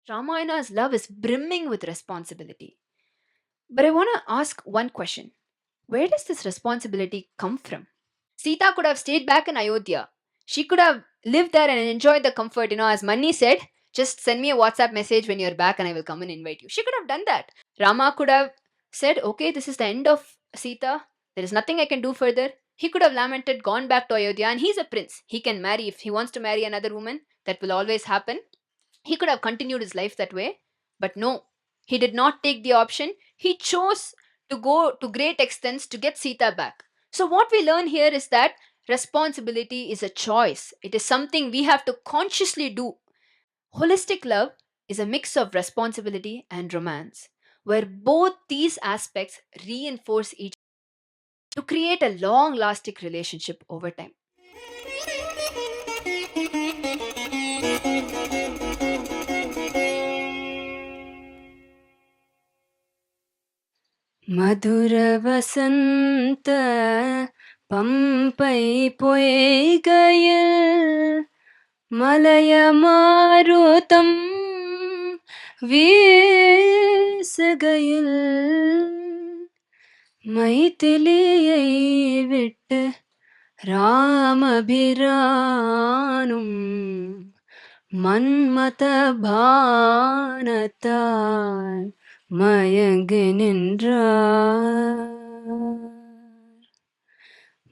Ramayana's love is brimming with responsibility. But I want to ask one question. Where does this responsibility come from? Sita could have stayed back in Ayodhya. She could have lived there and enjoyed the comfort, as Mani said, just send me a WhatsApp message when you're back and I will come and invite you. She could have done that. Rama could have said, okay, this is the end of Sita. There is nothing I can do further. He could have lamented, gone back to Ayodhya, and he's a prince. He can marry. If he wants to marry another woman, that will always happen. He could have continued his life that way. But no, he did not take the option. He chose to go to great extents to get Sita back. So, what we learn here is that responsibility is a choice, it is something we have to consciously do. Holistic love is a mix of responsibility and romance, where both these aspects reinforce each other to create a long lasting relationship over time. మధుర వసంత பம்பை பொய்கையில் மலைய மாருதம் வீசுகையில் மைதிலியை விட்டு ராமபிரானும் மன்மத பானத்தால் மயங்கி நின்றார்.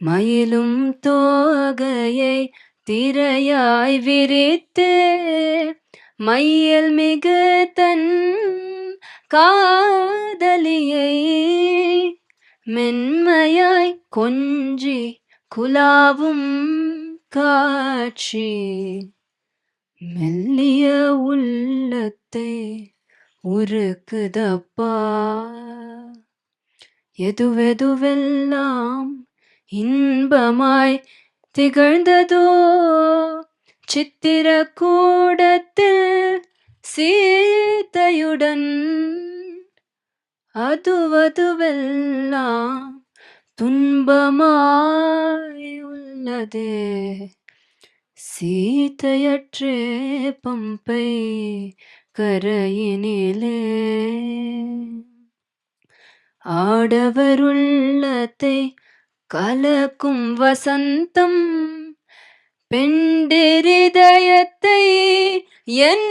மயிலும் தோகையை திரையாய் விரித்து மையல் மிகு தன் காதலியை மென்மையாய் கொஞ்சி குலாவும் காட்சி மெல்லிய உள்ளத்தை உருக்குதப்பா. எதுவெதுவெல்லாம் இன்பமாய் திகழ்ந்ததோ சித்திர கூடத்தில் சீதையுடன் அதுவதுவெல்லாம் துன்பமாய் உள்ளதே சீதையற்றே பம்பை கரையினிலே. ஆடவருள்ளத்தை கலக்கும் வசந்தம் பெண்டிரிதயத்தை என்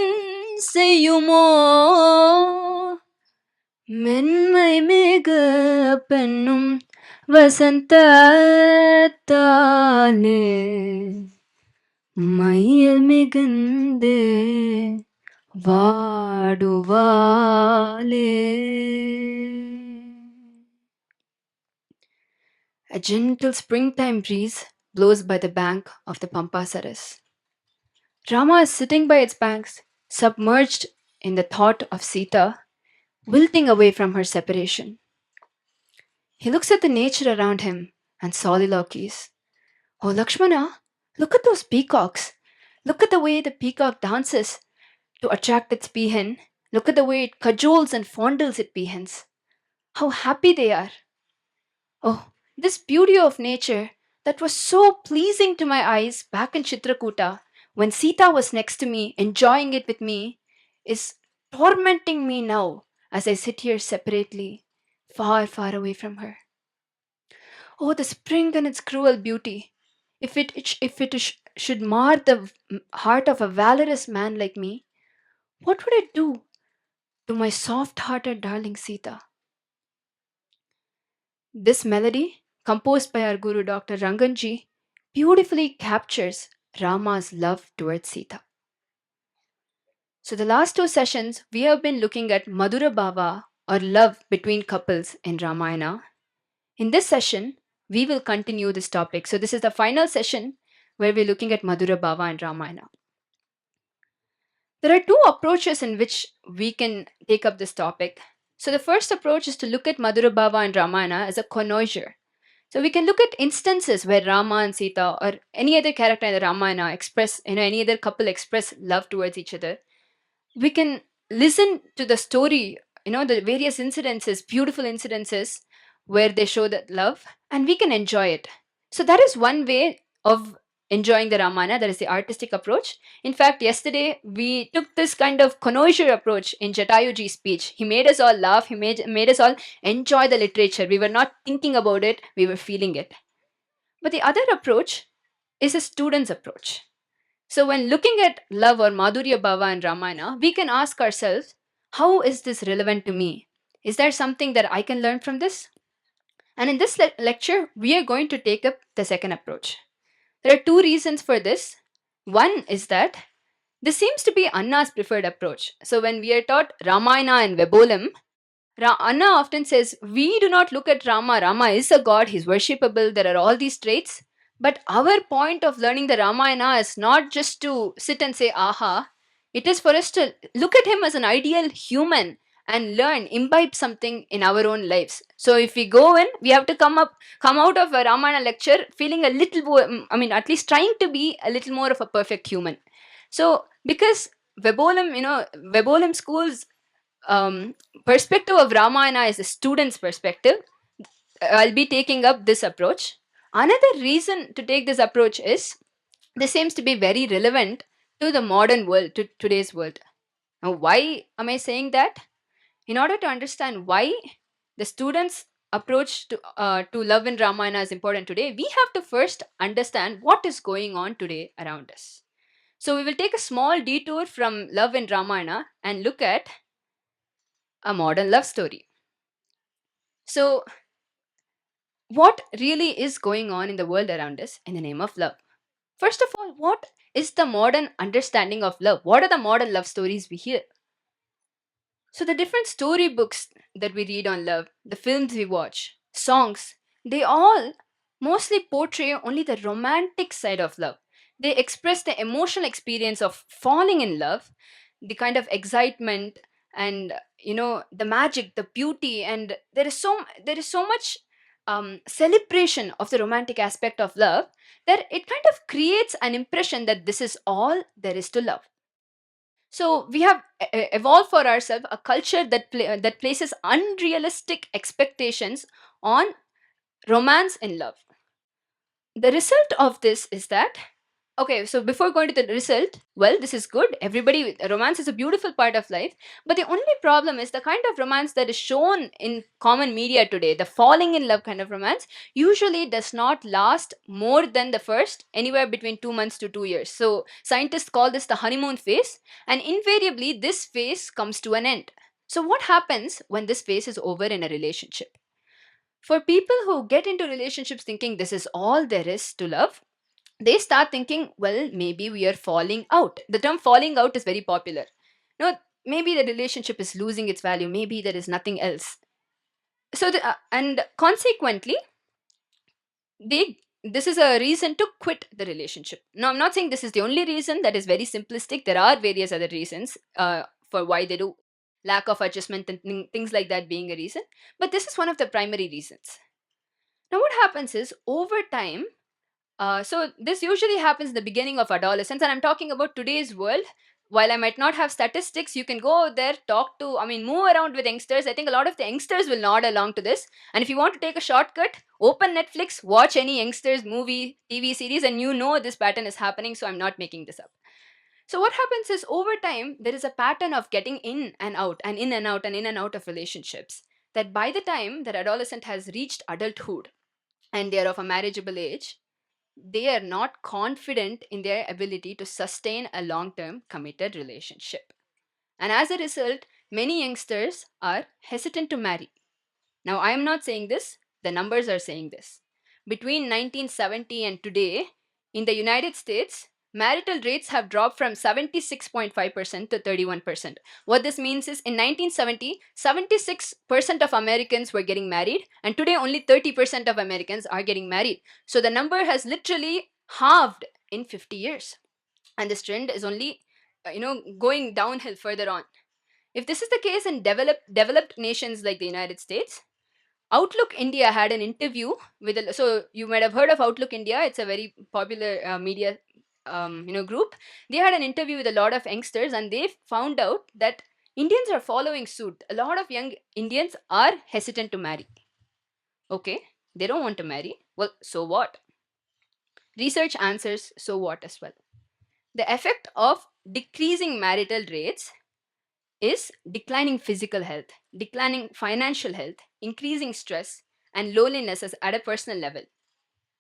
செய்யுமோ மென்மை மிகு பெண்ணும் வசந்தத்தாலே மையல் மிகுந்தே வாடுவாலே. A gentle springtime breeze blows by the bank of the Pampasaras. Rama is sitting by its banks, submerged in the thought of Sita, wilting away from her separation. He looks at the nature around him and soliloquies. Oh, Lakshmana, look at those peacocks. Look at the way the peacock dances to attract its peahen. Look at the way it cajoles and fondles its peahens. How happy they are. Oh, this beauty of nature that was so pleasing to my eyes back in Chitrakuta when Sita was next to me, enjoying it with me, is tormenting me now as I sit here separately, far, far away from her. Oh, the spring and its cruel beauty. If it should mar the heart of a valorous man like me, what would it do to my soft-hearted darling Sita? This melody, composed by our Guru Dr. Ranganji, beautifully captures Rama's love towards Sita. So, the last two sessions, we have been looking at Madhura Bhava or love between couples in Ramayana. In this session, we will continue this topic. So, this is the final session where we're looking at Madhura Bhava and Ramayana. There are two approaches in which we can take up this topic. So, the first approach is to look at Madhura Bhava and Ramayana as a connoisseur. So, we can look at instances where Rama and Sita or any other character in the Ramayana express, any other couple express love towards each other. We can listen to the story, the various incidences, beautiful incidences where they show that love, and we can enjoy it. So, that is one way of enjoying the Ramayana. That is the artistic approach. In fact, yesterday we took this kind of connoisseur approach in Jatayuji's speech. He made us all laugh. He made us all enjoy the literature. We were not thinking about it. We were feeling it. But the other approach is a student's approach. So when looking at love or Madhurya Bhava and Ramayana, we can ask ourselves, how is this relevant to me? Is there something that I can learn from this? And in this lecture, we are going to take up the second approach. There are two reasons for this. One is that this seems to be Anna's preferred approach. So when we are taught Ramayana and Vebolam, Anna often says, we do not look at Rama. Rama is a god, he's worshipable, there are all these traits. But our point of learning the Ramayana is not just to sit and say, aha. It is for us to look at him as an ideal human and learn, imbibe something in our own lives. So if we go in, we have to come out of a Ramayana lecture feeling a little more, at least trying to be a little more of a perfect human. So because Vebolam schools perspective of Ramayana is a student's perspective, I'll be taking up this approach. Another reason to take this approach is this seems to be very relevant to the modern world, to today's world. Now, why am I saying that? In order to understand why the students' approach to love in Ramayana is important today, we have to first understand what is going on today around us. So, we will take a small detour from love in Ramayana and look at a modern love story. So, what really is going on in the world around us in the name of love? First of all, what is the modern understanding of love? What are the modern love stories we hear? So, the different storybooks that we read on love, the films we watch, songs, they all mostly portray only the romantic side of love. They express the emotional experience of falling in love, the kind of excitement and the magic, the beauty, and there is so much celebration of the romantic aspect of love that it kind of creates an impression that this is all there is to love. So we have evolved for ourselves a culture that places unrealistic expectations on romance and love. The result of this is that, okay, so before going to the result, well, this is good. Romance is a beautiful part of life. But the only problem is the kind of romance that is shown in common media today, the falling in love kind of romance, usually does not last more than the first, anywhere between 2 months to 2 years. So scientists call this the honeymoon phase. And invariably, this phase comes to an end. So what happens when this phase is over in a relationship? For people who get into relationships thinking this is all there is to love, they start thinking, well, maybe we are falling out. The term falling out is very popular. No, maybe the relationship is losing its value. Maybe there is nothing else. So, and consequently, this is a reason to quit the relationship. Now, I'm not saying this is the only reason. That is very simplistic. There are various other reasons for why they do. Lack of adjustment and things like that being a reason. But this is one of the primary reasons. Now, what happens is over time, so this usually happens in the beginning of adolescence, and I'm talking about today's world. While I might not have statistics, you can go out there, move around with youngsters. I think a lot of the youngsters will nod along to this. And if you want to take a shortcut, open Netflix, watch any youngsters movie, TV series, and this pattern is happening. So I'm not making this up. So what happens is over time, there is a pattern of getting in and out, and in and out, and in and out of relationships. That by the time that adolescent has reached adulthood and they are of a marriageable age, they are not confident in their ability to sustain a long term committed relationship. And as a result, many youngsters are hesitant to marry. Now, I am not saying this, the numbers are saying this. Between 1970 and today, in the United States, marital rates have dropped from 76.5% to 31%. What this means is in 1970, 76% of Americans were getting married, and today only 30% of Americans are getting married. So the number has literally halved in 50 years. And this trend is only going downhill further on. If this is the case in developed nations like the United States, Outlook India had an interview with so you might have heard of Outlook India. It's a very popular media group. They had an interview with a lot of youngsters, and they found out that Indians are following suit. A lot of young Indians are hesitant to marry. Okay, they don't want to marry. Well, so what? Research answers so what as well. The effect of decreasing marital rates is declining physical health, declining financial health, increasing stress, and loneliness at a personal level.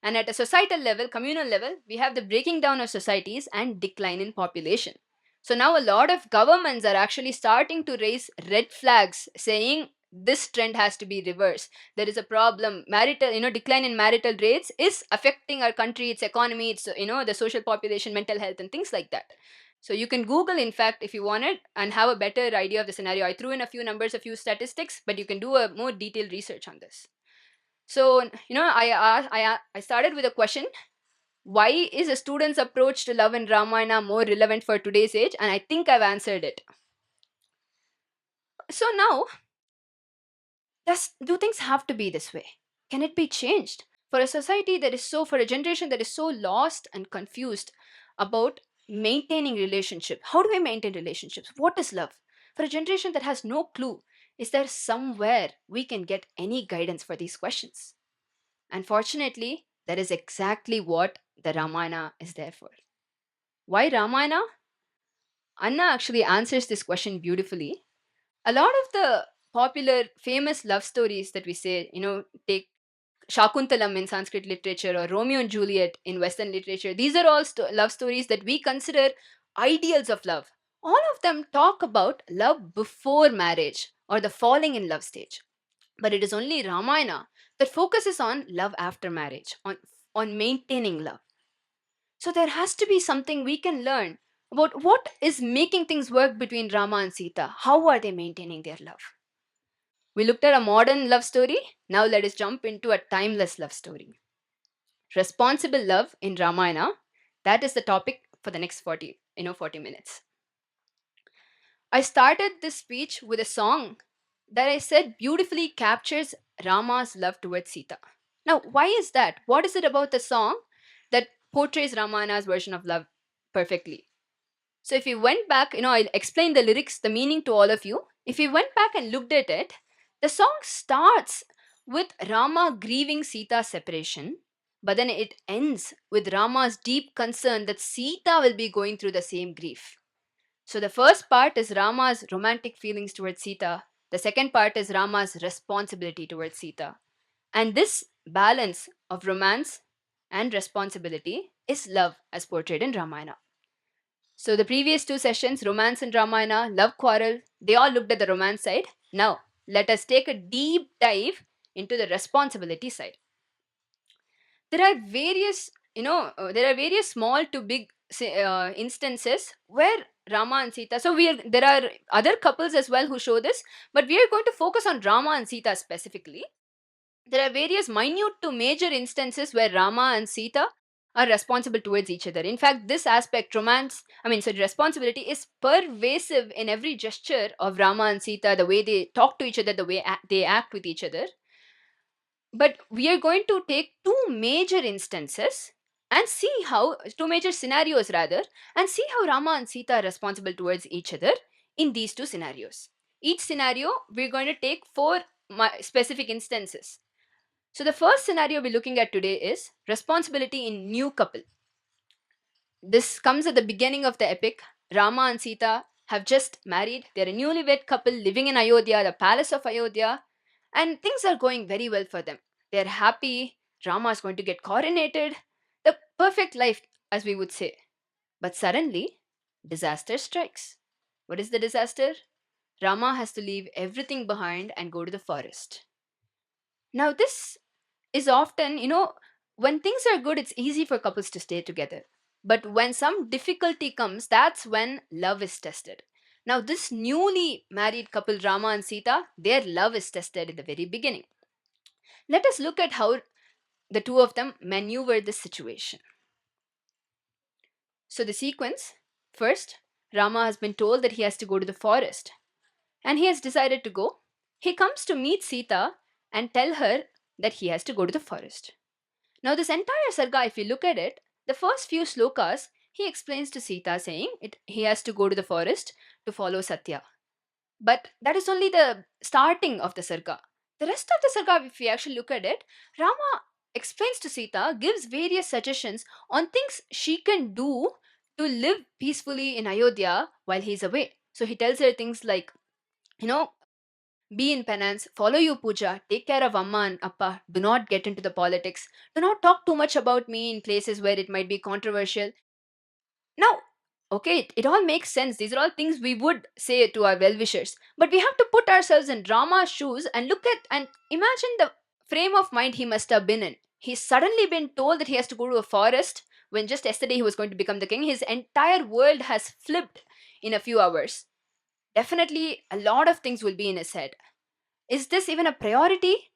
And at a societal level, communal level, we have the breaking down of societies and decline in population. So now a lot of governments are actually starting to raise red flags saying this trend has to be reversed. There is a problem. Marital, decline in marital rates is affecting our country, its economy, its, the social population, mental health, and things like that. So you can Google, in fact, if you want it, and have a better idea of the scenario. I threw in a few numbers, a few statistics, but you can do a more detailed research on this. So, I started with a question: why is a student's approach to love and Ramayana more relevant for today's age? And I think I've answered it. So now, do things have to be this way? Can it be changed? For a society that is for a generation that is so lost and confused about maintaining relationship, how do we maintain relationships? What is love? For a generation that has no clue, is there somewhere we can get any guidance for these questions? Unfortunately, that is exactly what the Ramayana is there for. Why Ramayana? Anna actually answers this question beautifully. A lot of the popular, famous love stories that we say, take Shakuntalam in Sanskrit literature or Romeo and Juliet in Western literature, these are all love stories that we consider ideals of love. All of them talk about love before marriage or the falling in love stage. But it is only Ramayana that focuses on love after marriage, on maintaining love. So there has to be something we can learn about what is making things work between Rama and Sita. How are they maintaining their love? We looked at a modern love story. Now let us jump into a timeless love story. Responsible love in Ramayana. That is the topic for the next 40 minutes. I started this speech with a song that I said beautifully captures Rama's love towards Sita. Now, why is that? What is it about the song that portrays Ramayana's version of love perfectly? So, if you went back, I'll explain the lyrics, the meaning to all of you. If you went back and looked at it, the song starts with Rama grieving Sita's separation, but then it ends with Rama's deep concern that Sita will be going through the same grief. So the first part is Rama's romantic feelings towards Sita. The second part is Rama's responsibility towards Sita. And this balance of romance and responsibility is love as portrayed in Ramayana. So the previous two sessions, romance and Ramayana, love quarrel, they all looked at the romance side. Now, let us take a deep dive into the responsibility side. There are various small to big instances where Rama and Sita. So there are other couples as well who show this, but we are going to focus on Rama and Sita specifically. There are various minute to major instances where Rama and Sita are responsible towards each other. In fact, this aspect, responsibility is pervasive in every gesture of Rama and Sita, the way they talk to each other, the way they act with each other. But we are going to take two major instances and see how, two major scenarios rather, and see how Rama and Sita are responsible towards each other in these two scenarios. Each scenario, we're going to take four specific instances. So the first scenario we're looking at today is responsibility in new couple. This comes at the beginning of the epic. Rama and Sita have just married. They're a newlywed couple living in Ayodhya, the palace of Ayodhya, and things are going very well for them. They're happy. Rama is going to get coronated. The perfect life, as we would say. But suddenly, disaster strikes. What is the disaster? Rama has to leave everything behind and go to the forest. Now, this is often, when things are good, it's easy for couples to stay together. But when some difficulty comes, that's when love is tested. Now, this newly married couple, Rama and Sita, their love is tested in the very beginning. Let us look at how the two of them maneuver this situation. So, the sequence first, Rama has been told that he has to go to the forest, and he has decided to go. He comes to meet Sita and tell her that he has to go to the forest. Now, this entire sarga, if you look at it, the first few slokas, he explains to Sita saying he has to go to the forest to follow Satya. But that is only the starting of the sarga. The rest of the sarga, if we actually look at it, Rama explains to Sita, gives various suggestions on things she can do to live peacefully in Ayodhya while he's away. So he tells her things like, you know, be in penance, follow your puja, take care of Amma and Appa, do not get into the politics, do not talk too much about me in places where it might be controversial. Now, okay, it all makes sense. These are all things we would say to our well wishers. But we have to put ourselves in Rama's shoes and look at and imagine the frame of mind he must have been in. He's suddenly been told that he has to go to a forest when just yesterday he was going to become the king. His entire world has flipped in a few hours. Definitely, a lot of things will be in his head. Is this even a priority?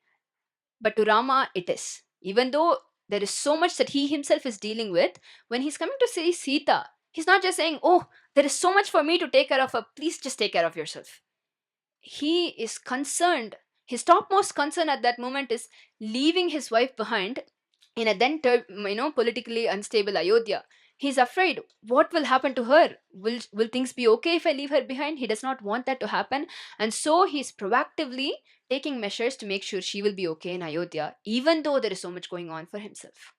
But to Rama, it is. Even though there is so much that he himself is dealing with, when he's coming to see Sita, he's not just saying, oh, there is so much for me to take care of her, please just take care of yourself. He is concerned. His topmost concern at that moment is leaving his wife behind in a then politically unstable Ayodhya. He's afraid what will happen to her. Will things be okay if I leave her behind? He does not want that to happen, and so he's proactively taking measures to make sure she will be okay in Ayodhya, even though there is so much going on for himself.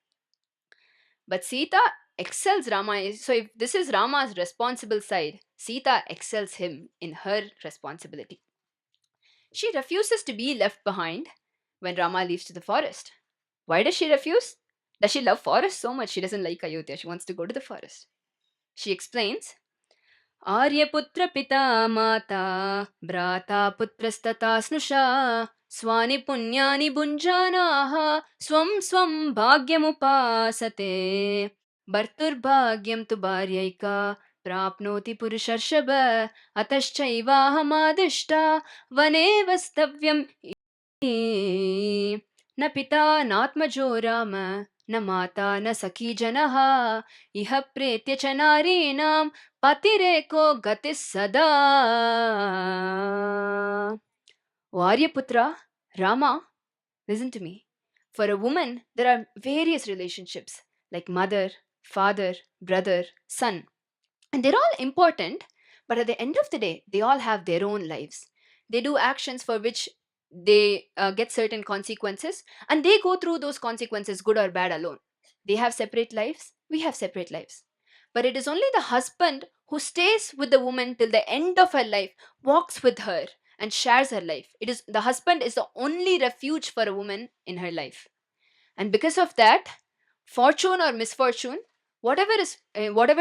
But Sita excels Rama. So if this is Rama's responsible side, Sita excels him in her responsibility. She refuses to be left behind when Rama leaves to the forest. Why does she refuse? Does she love forest so much she doesn't like Ayodhya? She wants to go to the forest. She explains, आर्यपुत्र पिता माता भ्राता पुत्रस्तथा स्नुषा स्वानि पुण्यानि भुञ्जानाः स्वं स्वं भाग्यमुपासते भर्तुर्भाग्यं तु भार्यैका प्राप्नोति पुरुषर्षभ अतश्चैवाहमादिष्टा वने वस्तव्यम् न पिता नात्मजो राम न माता न सखी जनः इह प्रेत्य च नारीणां patirekho gatis sada. Varyaputra, Rama, listen to me. For a woman, there are various relationships like mother, father, brother, son. And they're all important, but at the end of the day, they all have their own lives. They do actions for which they get certain consequences, and they go through those consequences, good or bad, alone. They have separate lives, we have separate lives. But it is only the husband who stays with the woman till the end of her life, walks with her, and shares her life. It is the husband is the only refuge for a woman in her life. And because of that, fortune or misfortune, whatever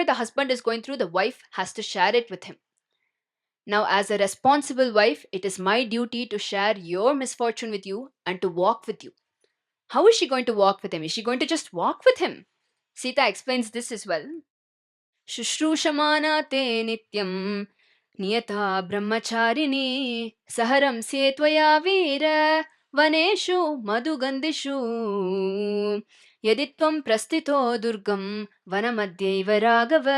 the husband is going through, the wife has to share it with him. Now, as a responsible wife, it is my duty to share your misfortune with you and to walk with you. How is she going to walk with him? Is she going to just walk with him? Sita explains this as well. शुश्रूषमाना ते नित्यं नियता ब्रह्मचारिणी सहरं से त्वया वीर वनेषु मधुगन्धिषु यदि त्वं प्रस्थितो दुर्गं वनमध्यैव राघव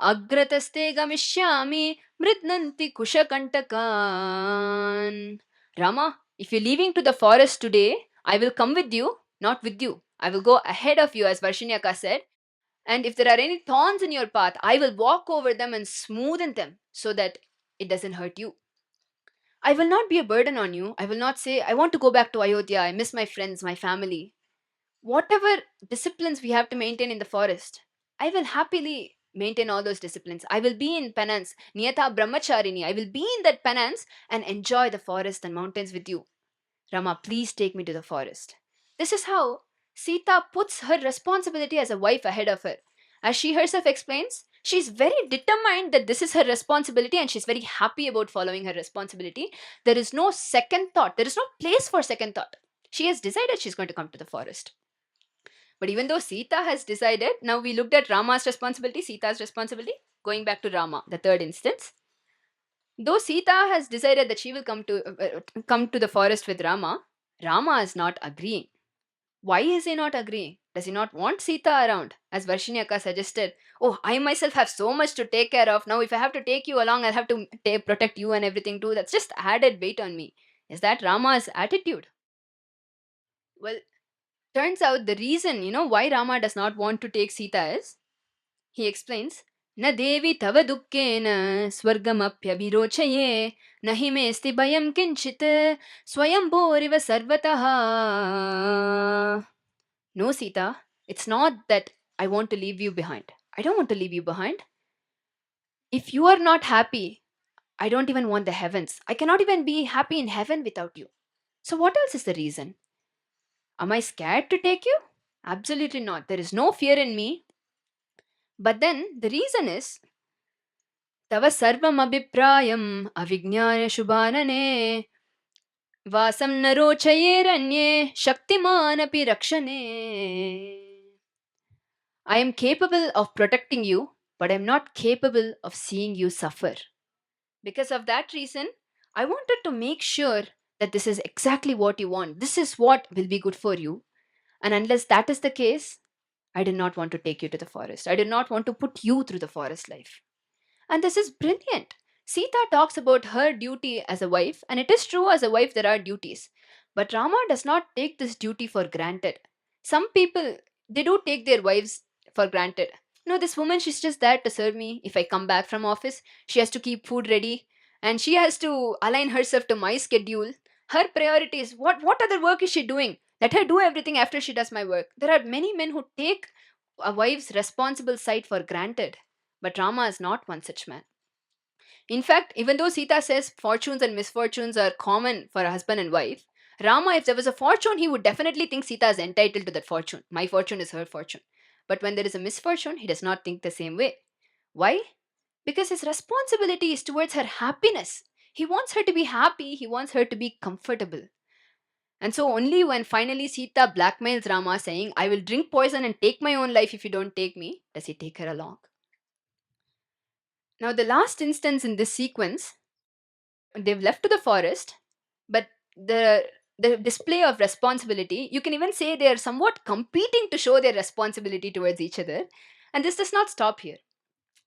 अग्रतस्ते गमिष्यामि मृत्नन्ति कुशकण्टकान्. Rama, if you're leaving to the forest today, I will come with you, not with you. I will go ahead of you, as Varshiniaka said. And if there are any thorns in your path, I will walk over them and smoothen them so that it doesn't hurt you. I will not be a burden on you. I will not say, I want to go back to Ayodhya. I miss my friends, my family. Whatever disciplines we have to maintain in the forest, I will happily maintain all those disciplines. I will be in penance. Niyata brahmacharini. I will be in that penance and enjoy the forest and mountains with you. Rama, please take me to the forest. This is how Sita puts her responsibility as a wife ahead of her. As she herself explains, she's very determined that this is her responsibility and she's very happy about following her responsibility. There is no second thought. There is no place for second thought. She has decided she's going to come to the forest. But even though Sita has decided, now we looked at Rama's responsibility, Sita's responsibility. Going back to Rama, the third instance. Though Sita has decided that she will come to the forest with Rama, Rama is not agreeing. Why is he not agreeing? Does he not want Sita around? As Varshiniaka suggested, oh, I myself have so much to take care of. Now, if I have to take you along, I'll have to protect you and everything too. That's just added weight on me. Is that Rama's attitude? Well, turns out the reason, why Rama does not want to take Sita is, he explains, न देवी तव दुःखेन स्वर्गमप्यभिरोचये न हि मेऽस्ति भयं किञ्चित् स्वयंभूरिव सर्वतः. No, Sita, it's not that I want to leave you behind. I don't want to leave you behind. If you are not happy, I don't even want the heavens. I cannot even be happy in heaven without you. So, what else is the reason? Am I scared to take you? Absolutely not. There is no fear in me. But then the reason is Tava sarvam abhiprayam avijnaya shubhanane vasam narochayeranye shaktiman api rakshane. I am capable of protecting you, but I am not capable of seeing you suffer. Because of that reason, I wanted to make sure that this is exactly what you want. This is what will be good for you. And unless that is the case, I did not want to take you to the forest. I did not want to put you through the forest life. And this is brilliant. Sita talks about her duty as a wife, and it is true as a wife there are duties. But Rama does not take this duty for granted. Some people, they do take their wives for granted. No, this woman, she's just there to serve me. If I come back from office, she has to keep food ready and she has to align herself to my schedule. Her priorities, what other work is she doing? Let her do everything after she does my work. There are many men who take a wife's responsible side for granted. But Rama is not one such man. In fact, even though Sita says fortunes and misfortunes are common for a husband and wife, Rama, if there was a fortune, he would definitely think Sita is entitled to that fortune. My fortune is her fortune. But when there is a misfortune, he does not think the same way. Why? Because his responsibility is towards her happiness. He wants her to be happy, he wants her to be comfortable. And so, only when finally Sita blackmails Rama, saying, I will drink poison and take my own life if you don't take me, does he take her along. Now, the last instance in this sequence, they've left to the forest, but the display of responsibility, you can even say they are somewhat competing to show their responsibility towards each other. And this does not stop here.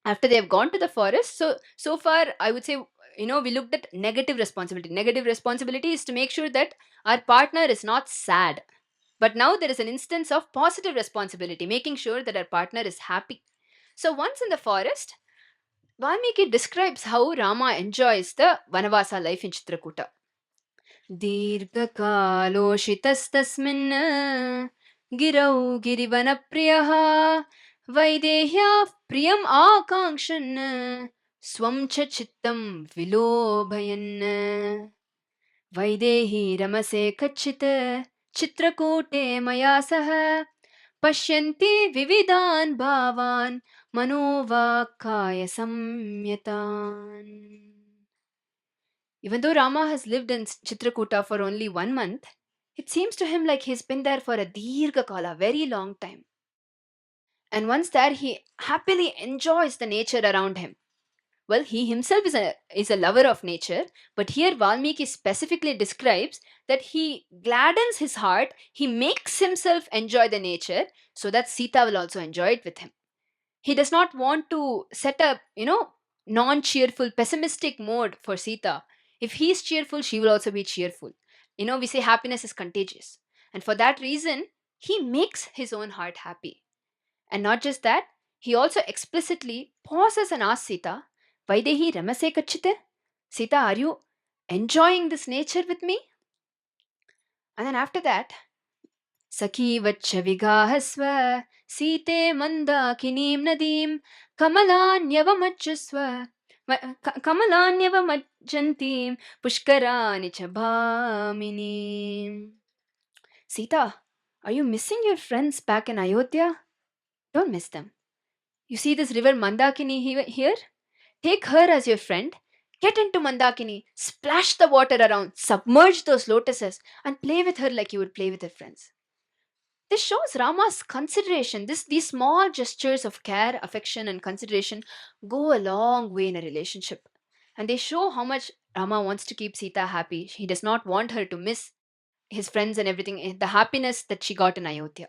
After they have gone to the forest, so far I would say, we looked at negative responsibility. Negative responsibility is to make sure that our partner is not sad. But now there is an instance of positive responsibility, making sure that our partner is happy. So once in the forest, Valmiki describes how Rama enjoys the Vanavasa life in Chitrakuta. दीर्घकालोषितस्तस्मिन् गिरौ गिरिवनप्रियः वैदेह्याः प्रियम् आकाङ्क्षन् स्वं च चित्तं विलोभयन् वैदेही रमसे कच्चित् चित्रकूटे मया सह पश्यन्ति विविधान् भावान् मनोवाक्काय संयतान्. Even though Rama has lived in Chitrakuta for only 1 month, it seems to him like he's been there for a Dirghakala, very long time. And once there, he happily enjoys the nature around him. Well, he himself is a lover of nature, but here Valmiki specifically describes that he gladdens his heart, he makes himself enjoy the nature so that Sita will also enjoy it with him. He does not want to set up, non-cheerful, pessimistic mode for Sita. If he is cheerful, she will also be cheerful. We say happiness is contagious. And for that reason, he makes his own heart happy. And not just that, he also explicitly pauses and asks Sita, Vaidehi ramase kachite? Sita, are you enjoying this nature with me? And then after that, Sakhi vigahasva Site mandakinim nadim kamalanyavamajjasva kamalanyavamajjantim pushkarani chabhaminim. Sita, are you missing your friends back in Ayodhya? Don't miss them. You see this river Mandakini here? Take her as your friend. Get into Mandakini, splash the water around, submerge those lotuses, and play with her like you would play with her friends. This shows Rama's consideration. These small gestures of care, affection, and consideration go a long way in a relationship. And they show how much Rama wants to keep Sita happy. He does not want her to miss his friends and everything, the happiness that she got in Ayodhya.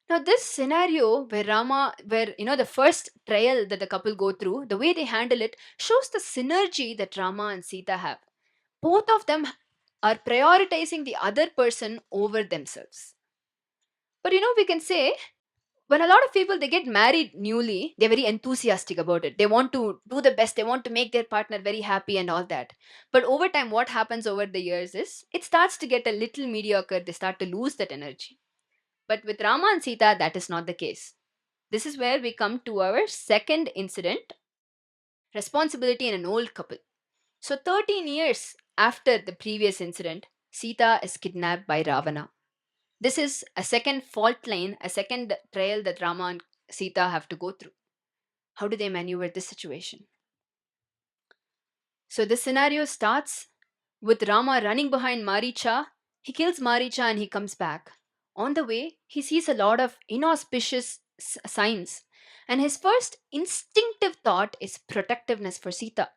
Now, this scenario where the first trial that the couple go through, the way they handle it shows the synergy that Rama and Sita have. Both of them are prioritizing the other person over themselves. But we can say when a lot of people they get married newly, they're very enthusiastic about it. They want to do the best, they want to make their partner very happy and all that. But over time, what happens over the years is it starts to get a little mediocre, they start to lose that energy. But with Rama and Sita, that is not the case. This is where we come to our second incident, responsibility in an old couple. So, 13 years after the previous incident, Sita is kidnapped by Ravana. This is a second fault line, a second trial that Rama and Sita have to go through. How do they maneuver this situation? So, this scenario starts with Rama running behind Maricha. He kills Maricha and he comes back. On the way, he sees a lot of inauspicious signs, and his first instinctive thought is protectiveness for Sita.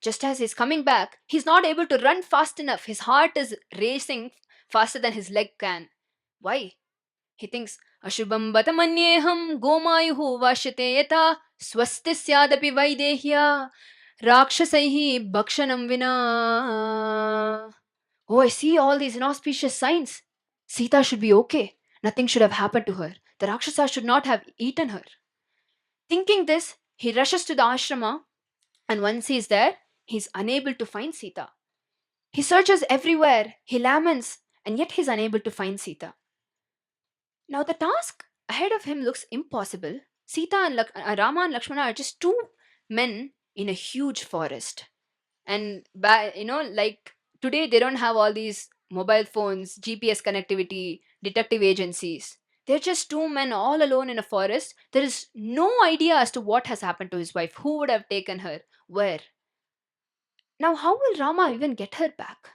Just as he's coming back, he's not able to run fast enough. His heart is racing faster than his leg can. Why? He thinks, Ashubham batamanyeham gomayuhu vashite yata swasti syadapi vaidehya rakshasaihi bhakshanam vina. Oh, I see all these inauspicious signs. Sita should be okay. Nothing should have happened to her. The Rakshasa should not have eaten her. Thinking this, he rushes to the ashrama, and once he is there, he is unable to find Sita. He searches everywhere, he laments, and yet he is unable to find Sita. Now, the task ahead of him looks impossible. Sita and Rama and Lakshmana are just two men in a huge forest. And, like today, they don't have all these mobile phones, GPS connectivity, detective agencies. They're just two men all alone in a forest. There is no idea as to what has happened to his wife. Who would have taken her? Where? Now, how will Rama even get her back?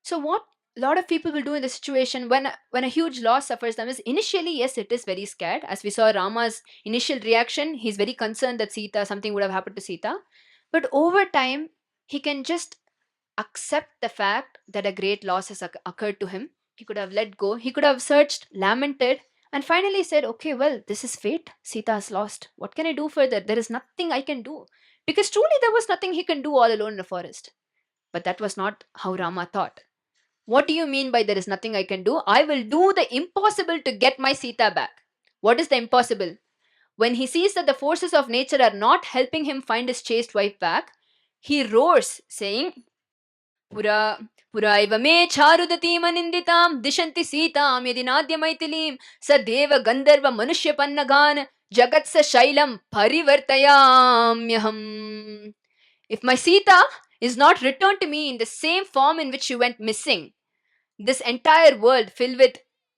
So, what a lot of people will do in the situation when a huge loss suffers them is initially, yes, it is very scared. As we saw Rama's initial reaction, he's very concerned that something would have happened to Sita. But over time, he can just accept the fact that a great loss has occurred to him. He could have let go. He could have searched, lamented, and finally said, okay, well, this is fate. Sita has lost. What can I do further? There is nothing I can do. Because truly, there was nothing he can do all alone in the forest. But that was not how Rama thought. What do you mean by there is nothing I can do? I will do the impossible to get my Sita back. What is the impossible? When he sees that the forces of nature are not helping him find his chased wife back, he roars, saying, Pura Puraiva me charudati maninditam dishanti Sitam yadinadya maitilim sadeva gandharva manushya pannagan jagatsa shailam parivartayamyaham. If my Sita is not returned to me in the same form in which she went missing, this entire world filled with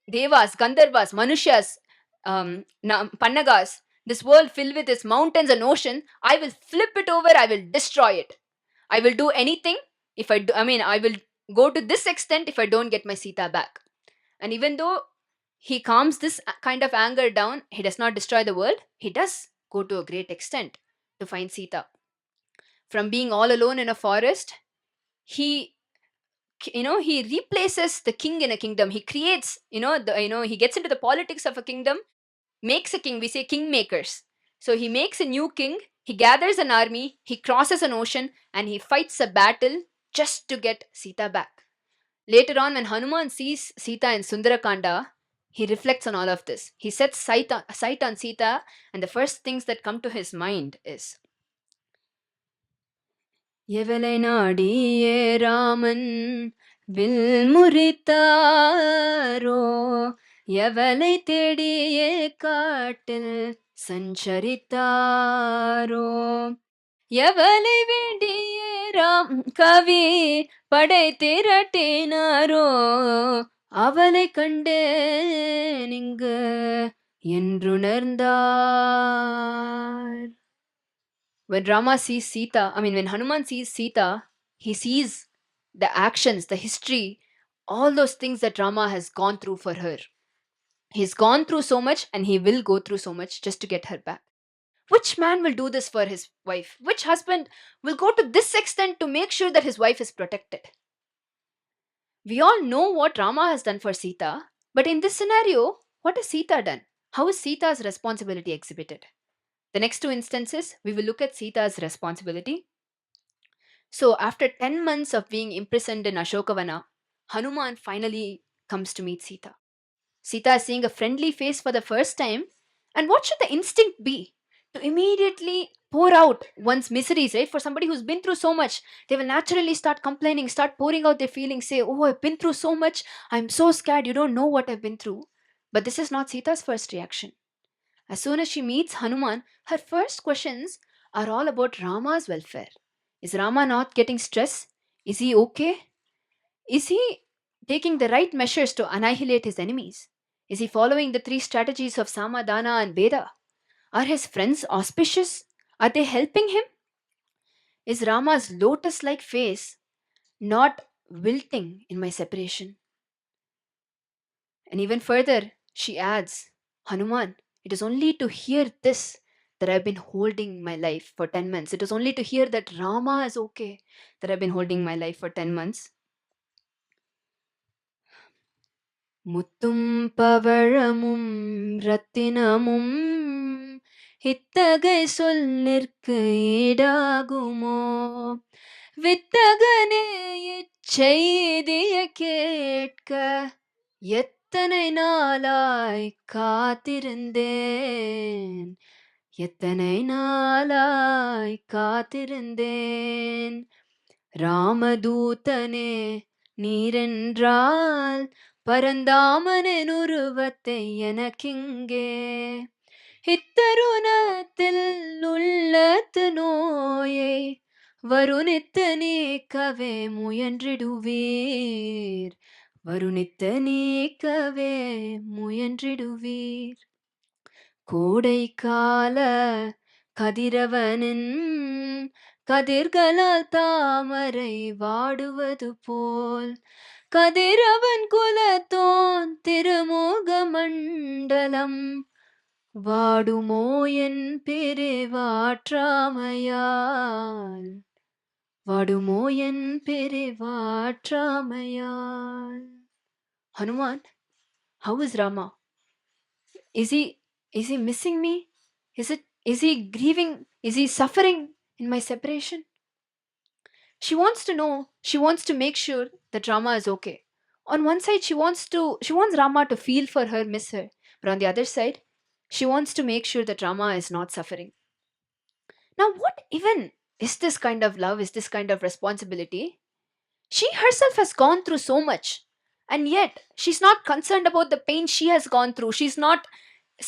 devas, gandharvas, manushas, pannagas, this world filled with its mountains and ocean, I will flip it over, I will destroy it. I will do anything if I do, I will go to this extent if I don't get my Sita back. And even though he calms this kind of anger down, he does not destroy the world, he does go to a great extent to find Sita. From being all alone in a forest, he he replaces the king in a kingdom. He creates, he gets into the politics of a kingdom, makes a king. We say kingmakers. So he makes a new king, he gathers an army, he crosses an ocean, and he fights a battle just to get Sita back. Later on, when Hanuman sees Sita in Sundarakanda, he reflects on all of this. He sets sight on Sita, and the first things that come to his mind is எவளை நாடியே ராமன் வில் முறித்தாரோ எவளை தேடியே காட்டில் சஞ்சரித்தாரோ எவளை வேண்டியே ராம் கவி படை திரட்டினாரோ அவளை கண்டேன் இங்கு என்றுணர்ந்தார். When Hanuman sees Sita, he sees the actions, the history, all those things that Rama has gone through for her. He's gone through so much and he will go through so much just to get her back. Which man will do this for his wife? Which husband will go to this extent to make sure that his wife is protected? We all know what Rama has done for Sita, but in this scenario, what has Sita done? How is Sita's responsibility exhibited? The next two instances, we will look at Sita's responsibility. So, after 10 months of being imprisoned in Ashokavana, Hanuman finally comes to meet Sita. Sita is seeing a friendly face for the first time, and what should the instinct be? to immediately pour out one's miseries, right? For somebody who's been through so much, they will naturally start complaining, start pouring out their feelings, say, "Oh, I've been through so much. I'm so scared. You don't know what I've been through." But this is not Sita's first reaction. As soon as she meets Hanuman, her first questions are all about Rama's welfare. Is Rama not getting stressed? Is he okay? Is he taking the right measures to annihilate his enemies? Is he following the three strategies of Samadana and Veda? Are his friends auspicious? Are they helping him? Is Rama's lotus like face not wilting in my separation? And even further, she adds, Hanuman, it is only to hear this that I've been holding my life for 10 months. It is only to hear that Rama is okay that I've been holding my life for 10 months. முத்தும் பவழமும் ரத்தினமும் இத்தகை சொல்லிற்கு ஈடாகுமோ வித்தகனே இச்செய்திய கேட்க எத்தனை நாளாய் காத்திருந்தேன் எத்தனை நாளாய் காத்திருந்தேன் ராமதூதனே நீரென்றால் பரந்தாமனின் உருவத்தை எனக்கிங்கே இத்தருணத்தில் உள்ளத்து நோயை வருணித்து நீக்கவே முயன்றிடுவீர் வருணித்து நீக்கவே முயன்றிடுவீர் கோடைக்கால கதிரவனின் கதிர்களால் தாமரை வாடுவது போல் கதிரவன் குலத்தோன் திருமுக மண்டலம் வாடுமோ என் பெருவாற்றாமையால் வாடுமோ என் பெருவாற்றாமையால். Hanuman, how is Rama? Is he missing me? Is he grieving? Is he suffering in my separation? She wants to know, she wants to make sure that Rama is okay. On one side, she wants Rama to feel for her, miss her. But on the other side, she wants to make sure that Rama is not suffering. Now, what even is this kind of love? Is this kind of responsibility? She herself has gone through so much, and yet she's not concerned about the pain she has gone through. She's not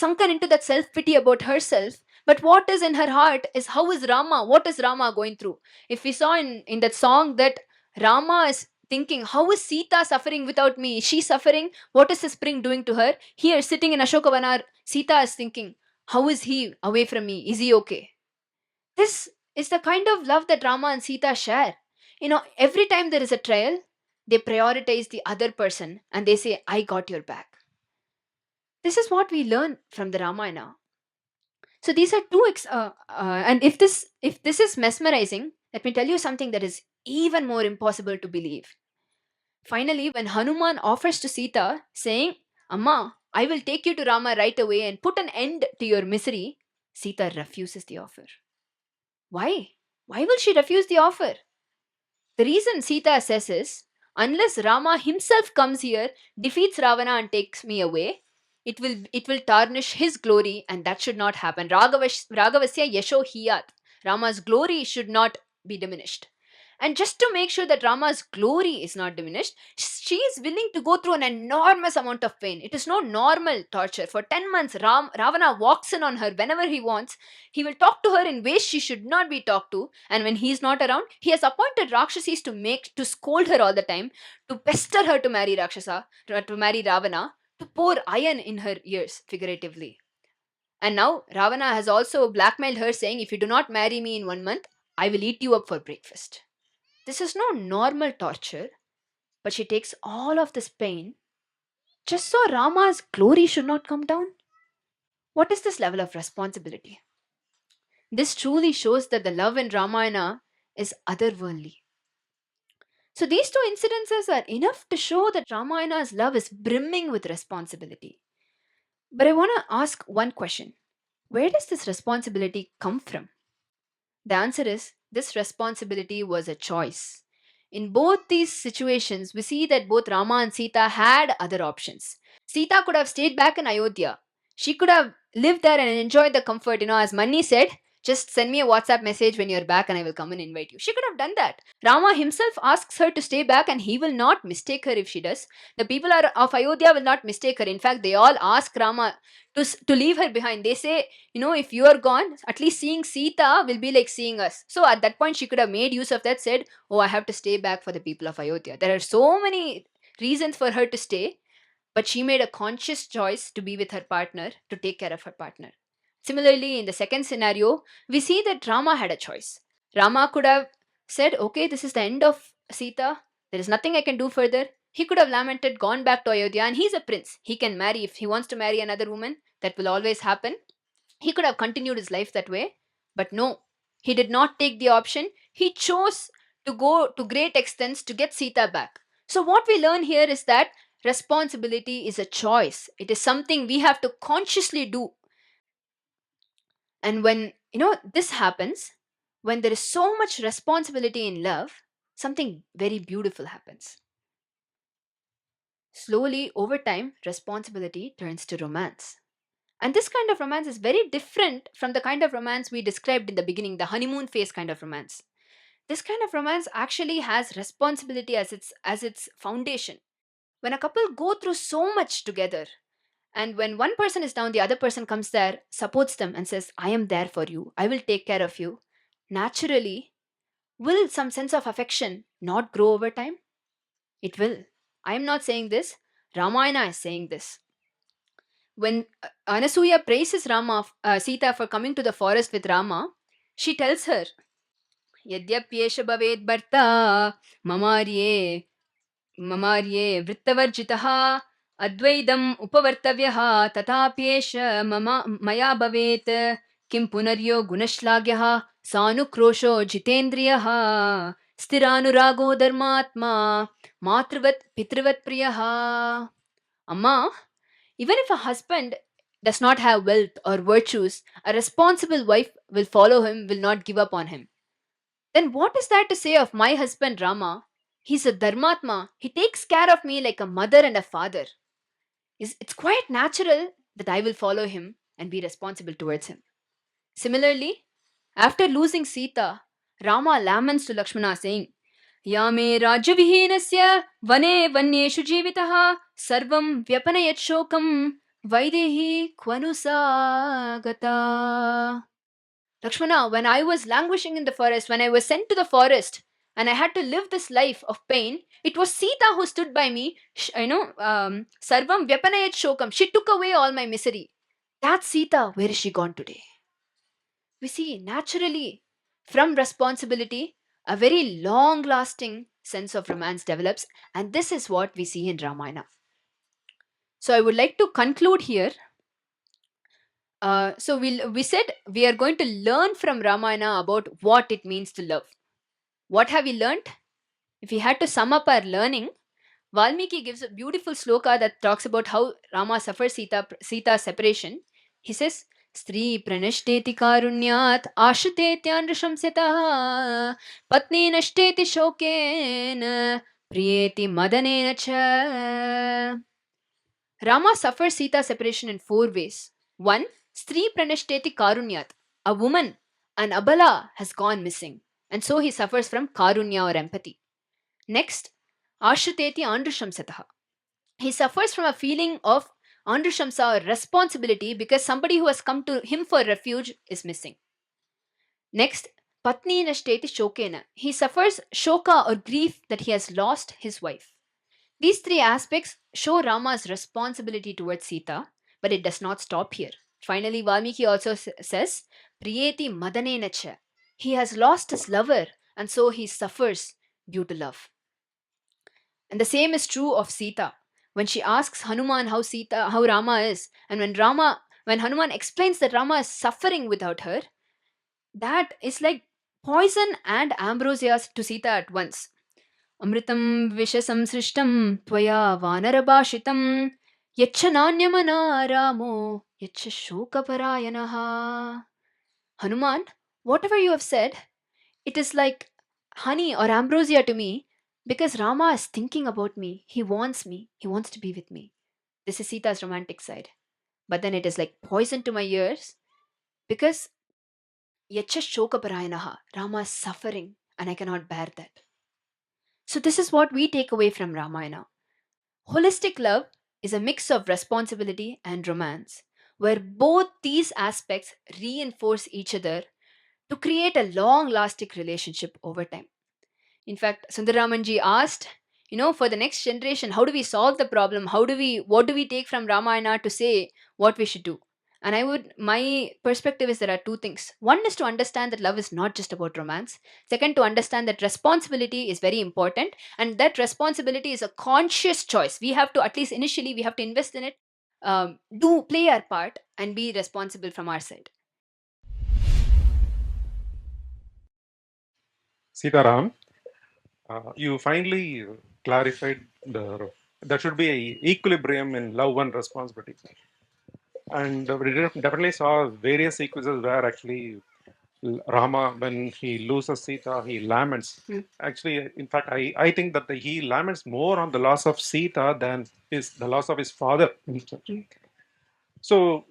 sunken into that self pity about herself. But what is in her heart is, how is Rama? What is Rama going through? If we saw in that song that Rama is thinking, how is Sita suffering without me? Is she suffering? What is the spring doing to her? Here, sitting in Ashokavanar, Sita is thinking, how is he away from me? Is he okay? This is the kind of love that Rama and Sita share. Every time there is a trial, they prioritize the other person and they say, I got your back. This is what we learn from the Ramayana. So these are two and if this is mesmerizing, let me tell you something that is even more impossible to believe. Finally, when Hanuman offers to Sita, saying, Amma, I will take you to Rama right away and put an end to your misery, Sita refuses the offer. Why? Why will she refuse the offer? The reason Sita says is, unless Rama himself comes here, defeats Ravana and takes me away, it will tarnish his glory, and that should not happen. Ragavasya yasho hiyat. Rama's glory should not be diminished. And just to make sure that Rama's glory is not diminished, she is willing to go through an enormous amount of pain. It is no normal torture. For 10 months, Ravana walks in on her whenever he wants. He will talk to her in ways she should not be talked to. And when he is not around, he has appointed Rakshasis to scold her all the time, to pester her to marry Ravana, to pour iron in her ears, figuratively. And now Ravana has also blackmailed her, saying, if you do not marry me in 1 month, I will eat you up for breakfast. This is no normal torture, but she takes all of this pain just so Rama's glory should not come down. What is this level of responsibility? This truly shows that the love in Ramayana is otherworldly. So these two incidences are enough to show that Ramayana's love is brimming with responsibility. But I want to ask one question. Where does this responsibility come from? The answer is, this responsibility was a choice. In both these situations, we see that both Rama and Sita had other options. Sita could have stayed back in Ayodhya. She could have live there and enjoy the comfort. As Manni said, just send me a WhatsApp message when you're back and I will come and invite you. She could have done that. Rama himself asks her to stay back and he will not mistake her if she does. The people of Ayodhya will not mistake her. In fact, they all ask Rama to leave her behind. They say, if you are gone, at least seeing Sita will be like seeing us. So at that point, she could have made use of that, said, oh, I have to stay back for the people of Ayodhya. There are so many reasons for her to stay, but she made a conscious choice to be with her partner, to take care of her partner. Similarly, in the second scenario, we see that Rama had a choice. Rama could have said, okay, this is the end of Sita, there is nothing I can do further. He could have lamented, gone back to Ayodhya, and he's a prince. He can marry. If he wants to marry another woman, that will always happen. He could have continued his life that way, but no, he did not take the option. He chose to go to great extents to get Sita back. So, what we learn here is that responsibility is a choice, it is something we have to consciously do. And when this happens, when there is so much responsibility in love, something very beautiful happens. Slowly, over time, responsibility turns to romance. And this kind of romance is very different from the kind of romance we described in the beginning, the honeymoon phase kind of romance. This kind of romance actually has responsibility as its foundation. When a couple go through so much together, and when one person is down, the other person comes there, supports them, and says, I am there for you, I will take care of you. Naturally, will some sense of affection not grow over time? It will. I am not saying this, Ramayana is saying this. When Anasuya praises Sita for coming to the forest with Rama, she tells her, Yadyapyesha bhavet bharta mamarye ममार्ये वृत्तवर्जितः अद्वैदम् उपवर्तव्यः तथाप्येष मम मया भवेत् किं पुनर्यो गुणश्लाघ्यः सानुक्रोशो जितेन्द्रियः स्थिरानुरागो धर्मात्मा मातृवत् पितृवत् प्रियः. Amma, even if a husband does not have wealth or virtues, a responsible wife will follow him, will not give up on him. Then what is that to say of my husband Rama? He's a Dharmatma. He takes care of me like a mother and a father. It's quite natural that I will follow him and be responsible towards him. Similarly, after losing Sita, Rama laments to Lakshmana saying, Yame Rajyavihinasya vane vanyeshu jivitaha sarvam vyapanayat shokam vaidehi kvanusagata. Lakshmana, when I was languishing in the forest, when I was sent to the forest, and I had to live this life of pain, it was Sita who stood by me. Sarvam Vyapanayat Shokam. She took away all my misery. That Sita, where is she gone today? We see naturally from responsibility, a very long lasting sense of romance develops, and this is what we see in Ramayana. So I would like to conclude here. So we said we are going to learn from Ramayana about what it means to love. What have we learned? If we had to sum up our learning, Valmiki gives a beautiful sloka that talks about how Rama suffers Sita's separation. He says, Stri pranashteti karunyat ashuteti anrashamsyatah patni nashteti shoken priyeti madanena cha. Rama suffers Sita's separation in 4 ways. 1. Stri pranashteti karunyat. A woman, an abala, has gone missing, and so he suffers from karunya or empathy. Next, Ashuteti Andrishamsataha. He suffers from a feeling of Andrishamsa or responsibility because somebody who has come to him for refuge is missing. Next, Patni Nashteti Shokena. He suffers shoka or grief that he has lost his wife. These 3 aspects show Rama's responsibility towards Sita, but it does not stop here. Finally, Valmiki also says, Priyeti Madanenacha. He has lost his lover and so he suffers due to love. And the same is true of Sita. When she asks Hanuman how Rama is, and when Hanuman explains that Rama is suffering without her, that is like poison and ambrosia to Sita at once. Amritam vishasamsrishtam tvaya vanarabhashitam yacha nanyamana ramo yacha shokaparayanaha. Hanuman, whatever you have said, it is like honey or ambrosia to me because Rama is thinking about me. He wants me. He wants to be with me. This is Sita's romantic side. but then it is like poison to my ears because Yacha Shokaparayanaha, Rama is suffering and I cannot bear that. So, this is what we take away from Ramayana. Holistic love is a mix of responsibility and romance, where both these aspects reinforce each other to create a long lasting relationship over time. In fact, Sundaramanji asked, for the next generation, how do we solve the problem? What do we take from Ramayana to say what we should do? And my perspective is there are two things. One is to understand that love is not just about romance. Second, to understand that responsibility is very important and that responsibility is a conscious choice. We have to, at least initially, we have to invest in it, do play our part and be responsible from our side. Sitaram, you finally clarified there should be a equilibrium in love and responsibility. And we definitely saw various sequences where actually Rama, when he loses Sita, he laments. Hmm. Actually, in fact, I think that he laments more on the loss of Sita than the loss of his father. Hmm. So,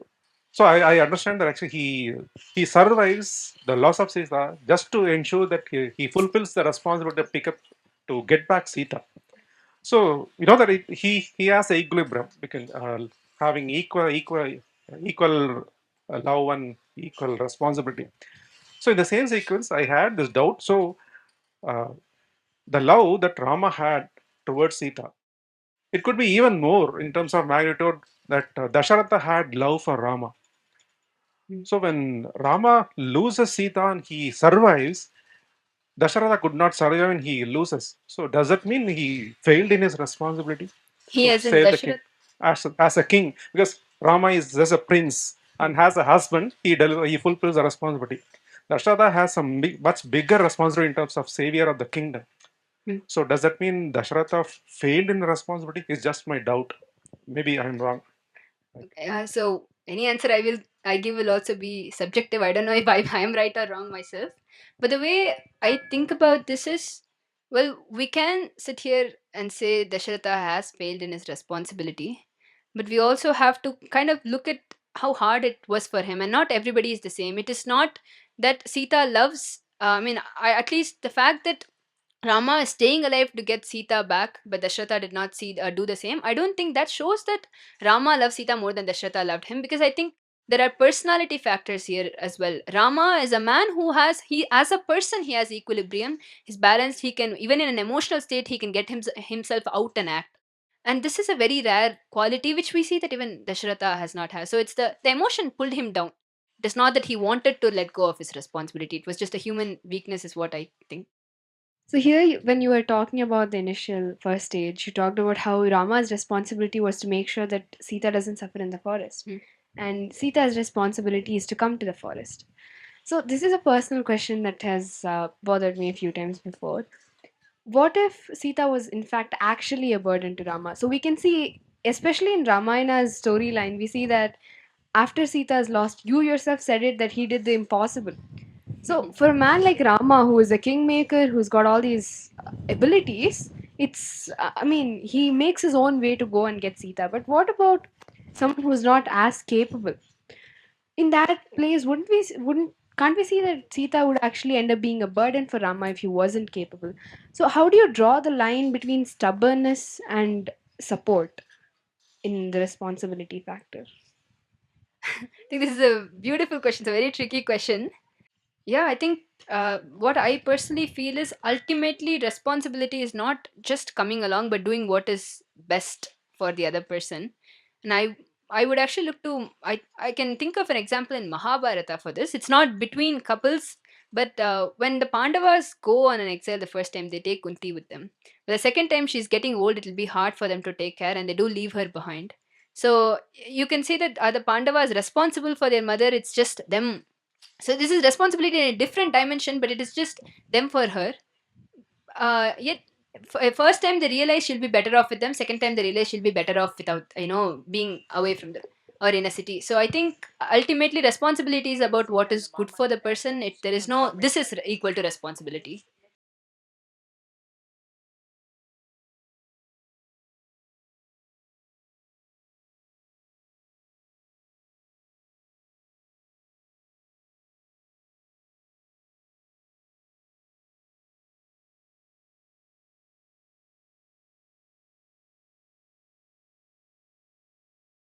so I understand that actually he survives the loss of Sita just to ensure that he fulfills the responsibility to pick up to get back Sita. So you know that he has a equilibrium because having equal love and equal responsibility. So in the same sequence, I had this doubt. So uh, the love that Rama had towards Sita, it could be even more in terms of magnitude that Dasharatha had love for Rama. Hmm. So when Rama loses Sita and he survives, Dasharatha could not survive and he loses. So does that mean he failed in his responsibility He to as in save the king Dasharath. as a king? Because Rama is just a prince Hmm. and has a husband, he fulfills the responsibility. Dasharatha has some much bigger responsibility in terms of savior of the kingdom. Hmm. So does that mean Dasharatha failed in the responsibility? It's just my doubt. Maybe I'm wrong. So any answer I give will also be subjective. I don't know if I am right or wrong myself. But the way I think about this is, well, we can sit here and say Dasharatha has failed in his responsibility, but we also have to kind of look at how hard it was for him, and not everybody is the same. It is not that Sita loves. At least the fact that Rama is staying alive to get Sita back, but Dasharatha did not do the same. I don't think that shows that Rama loves Sita more than Dasharatha loved him, because I think there are personality factors here as well. Rama is a man who as a person, he has equilibrium. He's balanced. He can, even in an emotional state, he can get himself out and act. And this is a very rare quality which we see that even Dasharatha has not had. So it's the emotion pulled him down. It is not that he wanted to let go of his responsibility. It was just a human weakness, is what I think. So here, when you were talking about the initial first stage, you talked about how Rama's responsibility was to make sure that Sita doesn't suffer in the forest, Hmm. and Sita's responsibility is to come to the forest. So this is a personal question that has bothered me a few times before. What if Sita was in fact actually a burden to Rama? So we can see, especially in Ramayana's storyline, we see that after Sita is lost, you yourself said it that he did the impossible. So, for a man like Rama, who is a kingmaker, who's got all these abilities, I mean, he makes his own way to go and get Sita. But what about someone who's not as capable? In that place, can't we see that Sita would actually end up being a burden for Rama if he wasn't capable? So, how do you draw the line between stubbornness and support in the responsibility factor? I think this is a beautiful question. It's a very tricky question. Yeah, I think what I personally feel is ultimately responsibility is not just coming along, but doing what is best for the other person. And I would actually look to I can think of an example in Mahabharata for this. It's not between couples, but when the Pandavas go on an exile the first time, they take Kunti with them. But the second time she's getting old, it'll be hard for them to take care, and they do leave her behind. So you can say that are the Pandavas responsible for their mother? It's just them. So this is responsibility in a different dimension, but it is just them for her. Yet first time they realize she'll be better off with them, second time they realize she'll be better off without being away from them or in a city. So I think ultimately responsibility is about what is good for the person. If there is no this is equal to responsibility.